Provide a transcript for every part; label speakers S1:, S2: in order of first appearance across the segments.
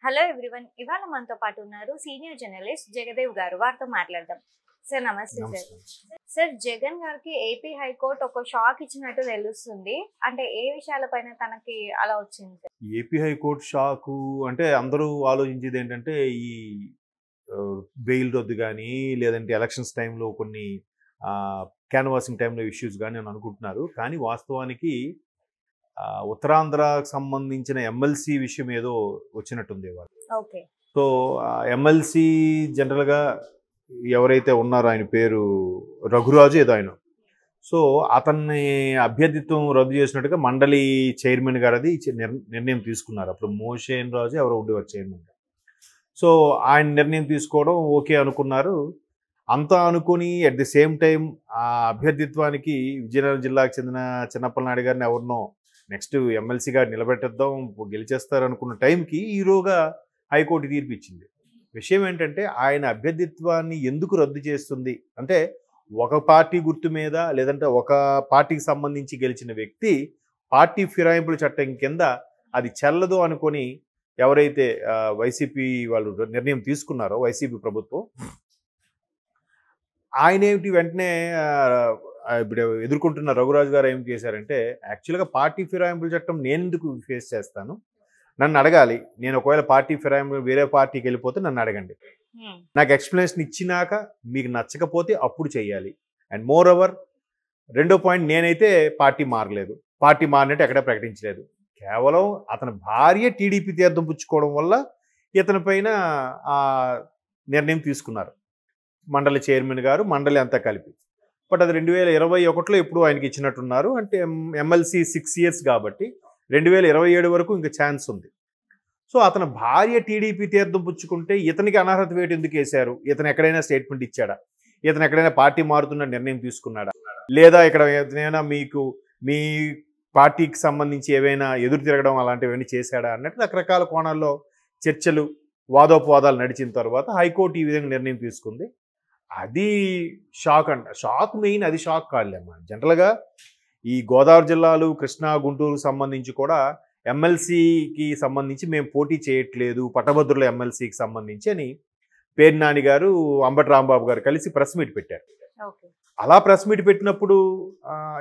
S1: Hello everyone. ఇవాళ మనతో పాటు ఉన్నారు సీనియర్ జర్నలిస్ట్ జగదేవ్ గారు. వారితో మాట్లాడదాం. సార్ నమస్తే. సార్ జగన్ గారికి ఏపీ హైకోర్టు ఒక షాక్ ఇచ్చినట్టు తెలుస్తుంది. అంటే ఏ విషయాలపైన తనకి అలా వచ్చింది సార్?
S2: ఏపీ హైకోర్టు షాకు అంటే అందరూ ఆలోచించేది ఏంటంటే ఈ బెయిల్ రద్దు కానీ లేదంటే ఎలక్షన్స్ టైంలో కొన్ని క్యాన్వాసింగ్ టైంలో ఇష్యూస్ కానీ అని అనుకుంటున్నారు. కానీ వాస్తవానికి ఉత్తరాంధ్రకు సంబంధించిన ఎమ్మెల్సీ విషయం ఏదో వచ్చినట్టుంది వాళ్ళు.
S1: ఓకే.
S2: సో ఎమ్మెల్సీ జనరల్గా ఎవరైతే ఉన్నారో ఆయన పేరు రఘురాజు ఏదో ఆయన. సో అతన్ని అభ్యర్థిత్వం రద్దు చేసినట్టుగా మండలి చైర్మన్ గారు అది నిర్ణయం తీసుకున్నారు. అప్పుడు మోషేన్ రాజు ఎవరో ఉండేవారు చైర్మన్ గారు. సో ఆయన నిర్ణయం తీసుకోవడం ఓకే అనుకున్నారు. అంతా అనుకుని అట్ ది సేమ్ టైం ఆ అభ్యర్థిత్వానికి విజయనగరం జిల్లాకు చెందిన చిన్నప్పలనాయుడు గారిని ఎవరినో నెక్స్ట్ ఎమ్మెల్సీగా నిలబెట్టేద్దాం గెలిచేస్తారు అనుకున్న టైంకి ఈరోగా హైకోర్టు తీర్పు ఇచ్చింది. విషయం ఏంటంటే ఆయన అభ్యర్థిత్వాన్ని ఎందుకు రద్దు చేస్తుంది అంటే ఒక పార్టీ గుర్తు మీద లేదంటే ఒక పార్టీకి సంబంధించి గెలిచిన వ్యక్తి పార్టీ ఫిరాయింపుల చట్టం కింద అది చెల్లదు అనుకొని ఎవరైతే వైసీపీ వాళ్ళు నిర్ణయం తీసుకున్నారో వైసీపీ ప్రభుత్వం ఆయన ఏమిటి వెంటనే ఇప్పుడు ఎదుర్కొంటున్న రఘురాజు గారు ఏం చేశారంటే యాక్చువల్గా పార్టీ ఫిరాయింపుల చట్టం నేను ఎందుకు ఫేస్ చేస్తాను, నన్ను అడగాలి. నేను ఒకవేళ పార్టీ ఫిరాయింపు వేరే పార్టీకి వెళ్ళిపోతే నన్ను అడగండి, నాకు ఎక్స్ప్లెనేషన్ ఇచ్చినాక మీకు నచ్చకపోతే అప్పుడు చెయ్యాలి. అండ్ మోర్ ఓవర్ రెండో పాయింట్, నేనైతే పార్టీ మారలేదు, పార్టీ మారినట్టు ఎక్కడ ప్రకటించలేదు. కేవలం అతని భార్య టీడీపీ తీర్థం పుచ్చుకోవడం వల్ల ఇతని పైన ఆ నిర్ణయం తీసుకున్నారు మండలి చైర్మన్ గారు, మండలి అంతా కలిపి. బట్ అది 2021లో ఎప్పుడు ఆయనకి ఇచ్చినట్టున్నారు. అంటే ఎమ్మెల్సీ 6 years కాబట్టి 2027 వరకు ఇంకా ఛాన్స్ ఉంది. సో అతని భార్య టీడీపీ తీర్థం పుచ్చుకుంటే ఇతనికి అనర్హత వేటు ఎందుకు వేశారు? ఇతను ఎక్కడైనా స్టేట్మెంట్ ఇచ్చాడా? ఇతను ఎక్కడైనా పార్టీ మారుతున్న నిర్ణయం తీసుకున్నాడా? లేదా ఇక్కడ ఏదైనా మీకు మీ పార్టీకి సంబంధించి ఏవైనా ఎదురు తిరగడం అలాంటివి ఏమైనా చేశాడా అన్నట్టు రకరకాల కోణాల్లో చర్చలు వాదోపవాదాలు నడిచిన తర్వాత హైకోర్టు ఈ విధంగా నిర్ణయం తీసుకుంది. అది షాక్ అంట. షాక్ మెయిన్ అది షాక్ కాదులేమ్మా. జనరల్గా ఈ గోదావరి జిల్లాలు కృష్ణా గుంటూరుకు సంబంధించి కూడా ఎమ్మెల్సీకి సంబంధించి మేము పోటీ చేయట్లేదు పట్టభద్రుల ఎమ్మెల్సీకి సంబంధించి అని పేరు నాని గారు అంబటి రాంబాబు గారు కలిసి ప్రెస్ మీట్ పెట్టారు. అలా ప్రెస్ మీట్ పెట్టినప్పుడు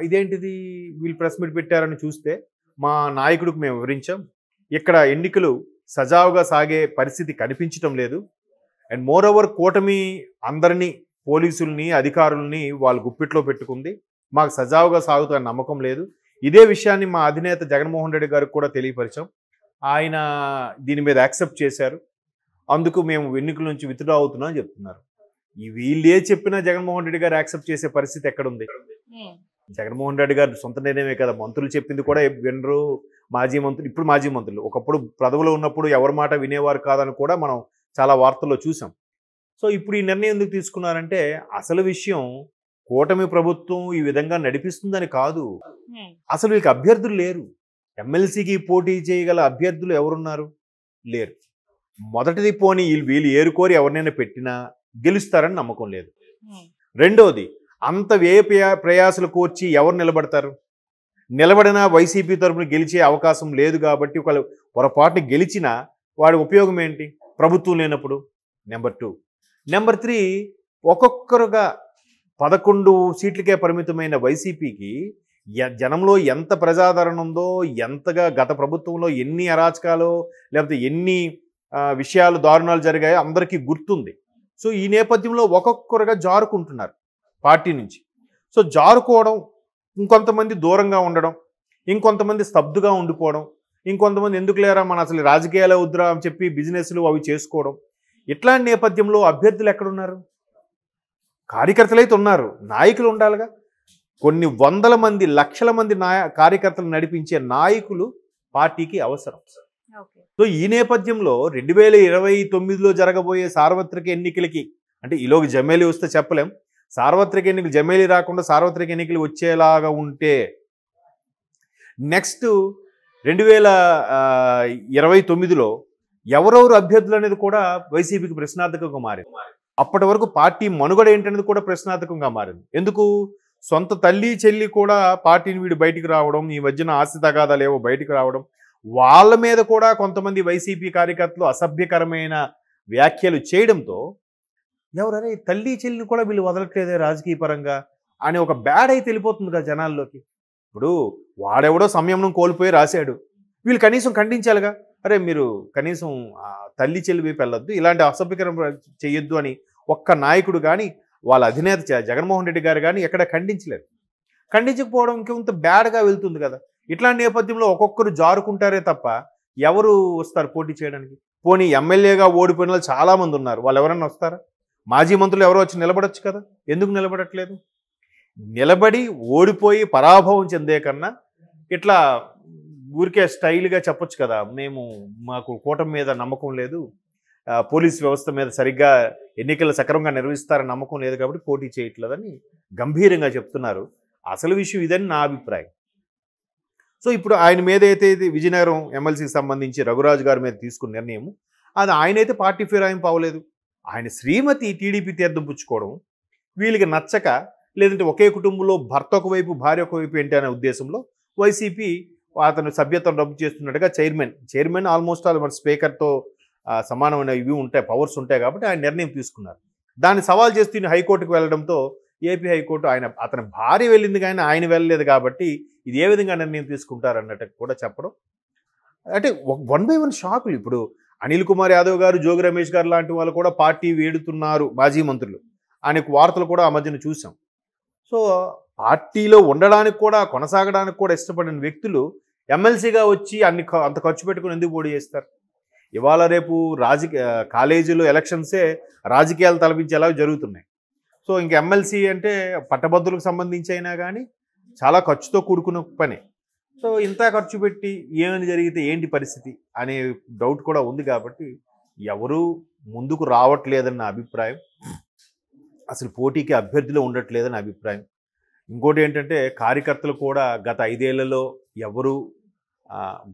S2: ఇదేంటిది వీళ్ళు ప్రెస్ మీట్ పెట్టారని చూస్తే మా నాయకుడికి మేము వివరించాం, ఇక్కడ ఎన్నికలు సజావుగా సాగే పరిస్థితి కనిపించటం లేదు. అండ్ మోర్ ఓవర్ కూటమి అందరినీ పోలీసుల్ని అధికారుల్ని వాళ్ళు గుప్పిట్లో పెట్టుకుంది, మాకు సజావుగా సాగుతున్న నమ్మకం లేదు. ఇదే విషయాన్ని మా అధినేత జగన్మోహన్ రెడ్డి గారికి కూడా తెలియపరిచాం, ఆయన దీని మీద యాక్సెప్ట్ చేశారు, అందుకు మేము ఎన్నికల నుంచి విత్డ్రా అవుతున్నాం అని చెప్తున్నారు. ఈ వీళ్ళే చెప్పినా జగన్మోహన్ రెడ్డి గారు యాక్సెప్ట్ చేసే పరిస్థితి ఎక్కడుంది? జగన్మోహన్ రెడ్డి గారు సొంత నిర్ణయమే కదా, మంత్రులు చెప్పింది కూడా వినరు. మాజీ మంత్రులు, ఇప్పుడు మాజీ మంత్రులు, ఒకప్పుడు పదవిలో ఉన్నప్పుడు ఎవరి మాట వినేవారు కాదని కూడా మనం చాలా వార్తల్లో చూసాం. సో ఇప్పుడు ఈ నిర్ణయం ఎందుకు తీసుకున్నారంటే అసలు విషయం కూటమి ప్రభుత్వం ఈ విధంగా నడిపిస్తుందని కాదు, అసలు వీళ్ళకి అభ్యర్థులు లేరు. ఎమ్మెల్సీకి పోటీ చేయగల అభ్యర్థులు ఎవరున్నారు? లేరు. మొదటిది పోనీ వీళ్ళు ఏరుకోరి ఎవరినైనా పెట్టినా గెలుస్తారని నమ్మకం లేదు. రెండోది, అంత ప్రయాసలు కోర్చి ఎవరు నిలబడతారు? నిలబడినా వైసీపీ తరఫున గెలిచే అవకాశం లేదు కాబట్టి ఒకళ్ళు పొరపాటుని గెలిచినా వాడి ఉపయోగం ఏంటి ప్రభుత్వం లేనప్పుడు? నెంబర్ 2. నెంబర్ 3, ఒక్కొక్కరుగా 11 సీట్లకే పరిమితమైన వైసీపీకి జనంలో ఎంత ప్రజాదరణ ఉందో, ఎంతగా గత ప్రభుత్వంలో ఎన్ని అరాచకాలు లేకపోతే ఎన్ని విషయాలు దారుణాలు జరిగాయో అందరికీ గుర్తుంది. సో ఈ నేపథ్యంలో ఒక్కొక్కరుగా జారుకుంటున్నారు పార్టీ నుంచి. సో జారుకోవడం, ఇంకొంతమంది దూరంగా ఉండడం, ఇంకొంతమంది స్తబ్దుగా ఉండిపోవడం, ఇంకొంతమంది ఎందుకు లేరా మన అసలు రాజకీయాలే వద్దురా అని చెప్పి బిజినెస్లు అవి చేసుకోవడం. ఇట్లాంటి నేపథ్యంలో అభ్యర్థులు ఎక్కడున్నారు? కార్యకర్తలు అయితే ఉన్నారు, నాయకులు ఉండాలిగా. కొన్ని వందల మంది లక్షల మంది కార్యకర్తలు నడిపించే నాయకులు పార్టీకి అవసరం. సో ఈ నేపథ్యంలో 2029లో జరగబోయే సార్వత్రిక ఎన్నికలకి, అంటే ఈలోకి జమేలి వస్తే చెప్పలేం, సార్వత్రిక ఎన్నికలు జమేలి రాకుండా సార్వత్రిక ఎన్నికలు వచ్చేలాగా ఉంటే నెక్స్ట్ 2029లో ఎవరెవరు అభ్యర్థులు అనేది కూడా వైసీపీకి ప్రశ్నార్థకంగా మారింది. అప్పటి వరకు పార్టీ మనుగడ ఏంటనేది కూడా ప్రశ్నార్థకంగా మారింది. ఎందుకు? సొంత తల్లి చెల్లి కూడా పార్టీని వీడు బయటికి రావడం, ఈ మధ్యన ఆస్తి తగాదాలు ఏవో బయటికి రావడం, వాళ్ళ మీద కూడా కొంతమంది వైసీపీ కార్యకర్తలు అసభ్యకరమైన వ్యాఖ్యలు చేయడంతో ఎవరనే తల్లి చెల్లిని కూడా వీళ్ళు వదలట్లేదే రాజకీయ పరంగా అని ఒక బ్యాడ్ అయితే వెళ్ళిపోతుంది కదా జనాల్లోకి. ఇప్పుడు వాడెవడో సంయమనం కోల్పోయి రాశాడు, వీళ్ళు కనీసం ఖండించాలిగా. అరే మీరు కనీసం తల్లి చెల్లి వైపు వెళ్ళొద్దు, ఇలాంటి అసభ్యకరం చేయొద్దు అని ఒక్క నాయకుడు కానీ వాళ్ళ అధినేత జగన్మోహన్ రెడ్డి గారు కానీ ఎక్కడ ఖండించలేదు. ఖండించకపోవడం ఇంకొంత బ్యాడ్గా వెళ్తుంది కదా. ఇట్లాంటి నేపథ్యంలో ఒక్కొక్కరు జారుకుంటారే తప్ప ఎవరు వస్తారు పోటీ చేయడానికి? పోనీ ఎమ్మెల్యేగా ఓడిపోయిన వాళ్ళు చాలామంది ఉన్నారు, వాళ్ళు ఎవరన్నా వస్తారా? మాజీ మంత్రులు ఎవరో వచ్చి నిలబడొచ్చు కదా, ఎందుకు నిలబడట్లేదు? నిలబడి ఓడిపోయి పరాభవం చెందే కన్నా ఇట్లా ఊరికే స్టైల్గా చెప్పొచ్చు కదా, మాకు కూటమి మీద నమ్మకం లేదు, పోలీస్ వ్యవస్థ మీద సరిగ్గా ఎన్నికలు సక్రమంగా నిర్వహిస్తారని నమ్మకం లేదు కాబట్టి పోటీ చేయట్లేదని గంభీరంగా చెప్తున్నారు. అసలు విషయం ఇదని నా అభిప్రాయం. సో ఇప్పుడు ఆయన మీద అయితే విజయనగరం ఎమ్మెల్సీకి సంబంధించి రఘురాజు గారి మీద తీసుకున్న నిర్ణయం, అది ఆయనైతే పార్టీ ఫిరాయింపు అవ్వలేదు. ఆయన శ్రీమతి టీడీపీ తీర్థం పుచ్చుకోవడం వీళ్ళకి నచ్చక, లేదంటే ఒకే కుటుంబంలో భర్త ఒకవైపు భార్య ఒకవైపు ఏంటి అనే ఉద్దేశంలో వైసీపీ అతను సభ్యత్వం రద్దు చేస్తున్నట్టుగా చైర్మన్ ఆల్మోస్ట్ ఆల్ మన స్పీకర్తో సమానమైన ఇవి ఉంటాయి, పవర్స్ ఉంటాయి కాబట్టి ఆయన నిర్ణయం తీసుకున్నారు. దాన్ని సవాల్ చేస్తూ హైకోర్టుకు వెళ్ళడంతో ఏపీ హైకోర్టు అతని భార్య వెళ్ళింది కానీ ఆయన వెళ్ళలేదు కాబట్టి ఇది ఏ విధంగా నిర్ణయం తీసుకుంటారన్నట్టు కూడా చెప్పడం, అంటే 1 by 1 షాకులు. ఇప్పుడు అనిల్ కుమార్ యాదవ్ గారు, జోగి రమేష్ గారు లాంటి వాళ్ళు కూడా పార్టీ వేడుతున్నారు మాజీ మంత్రులు అనే వార్తలు కూడా ఆ మధ్యన చూసాం. సో పార్టీలో ఉండడానికి కూడా కొనసాగడానికి కూడా ఇష్టపడిన వ్యక్తులు ఎమ్మెల్సీగా వచ్చి అంత ఖర్చు పెట్టుకుని ఎందుకు పోటీ చేస్తారు? ఇవాళ రేపు కాలేజీలో ఎలక్షన్సే రాజకీయాలు తలపించేలా జరుగుతున్నాయి. సో ఇంక ఎమ్మెల్సీ అంటే పట్టభద్రులకు సంబంధించి అయినా కానీ చాలా ఖర్చుతో కూడుకున్న పని. సో ఇంత ఖర్చు పెట్టి ఏమైనా జరిగితే ఏంటి పరిస్థితి అనే డౌట్ కూడా ఉంది కాబట్టి ఎవరు ముందుకు రావట్లేదన్న అభిప్రాయం, అసలు పోటీకి అభ్యర్థులు ఉండట్లేదని అభిప్రాయం. ఇంకోటి ఏంటంటే కార్యకర్తలు కూడా గత 5 ఏళ్లలో ఎవరు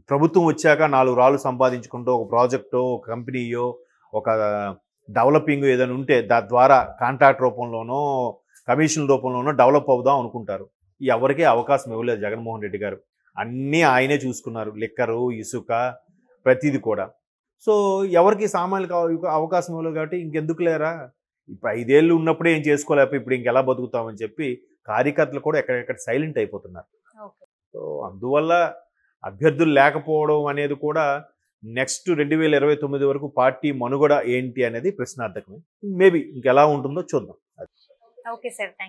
S2: ప్రభుత్వం వచ్చాక 4 రాళ్ళు సంపాదించుకుంటూ ఒక ప్రాజెక్టో, ఒక కంపెనీయో, ఒక డెవలపింగ్ ఏదైనా ఉంటే దాని ద్వారా కాంట్రాక్ట్ రూపంలోనో కమిషన్ రూపంలోనో డెవలప్ అవుదాం అనుకుంటారు. ఎవరికీ అవకాశం ఇవ్వలేదు జగన్మోహన్ రెడ్డి గారు. అన్నీ ఆయనే చూసుకున్నారు, లిక్కరు, ఇసుక, ప్రతిదీ కూడా. సో ఎవరికి సామాన్యులకు అవకాశం ఇవ్వలేదు కాబట్టి ఇంకెందుకు లేరా, ఇప్పుడు 5 ఏళ్ళు ఉన్నప్పుడే ఏం చేసుకోలేకపోయి ఇప్పుడు ఇంకెలా బతుకుతామని చెప్పి కార్యకర్తలు కూడా ఎక్కడెక్కడ సైలెంట్ అయిపోతున్నారు. సో అందువల్ల అభ్యర్థులు లేకపోవడం అనేది కూడా నెక్స్ట్ 2029 వరకు పార్టీ మనుగడ ఏంటి అనేది ప్రశ్నార్థకమే. మేబీ ఇంకెలా ఉంటుందో చూద్దాం.
S1: Okay sir.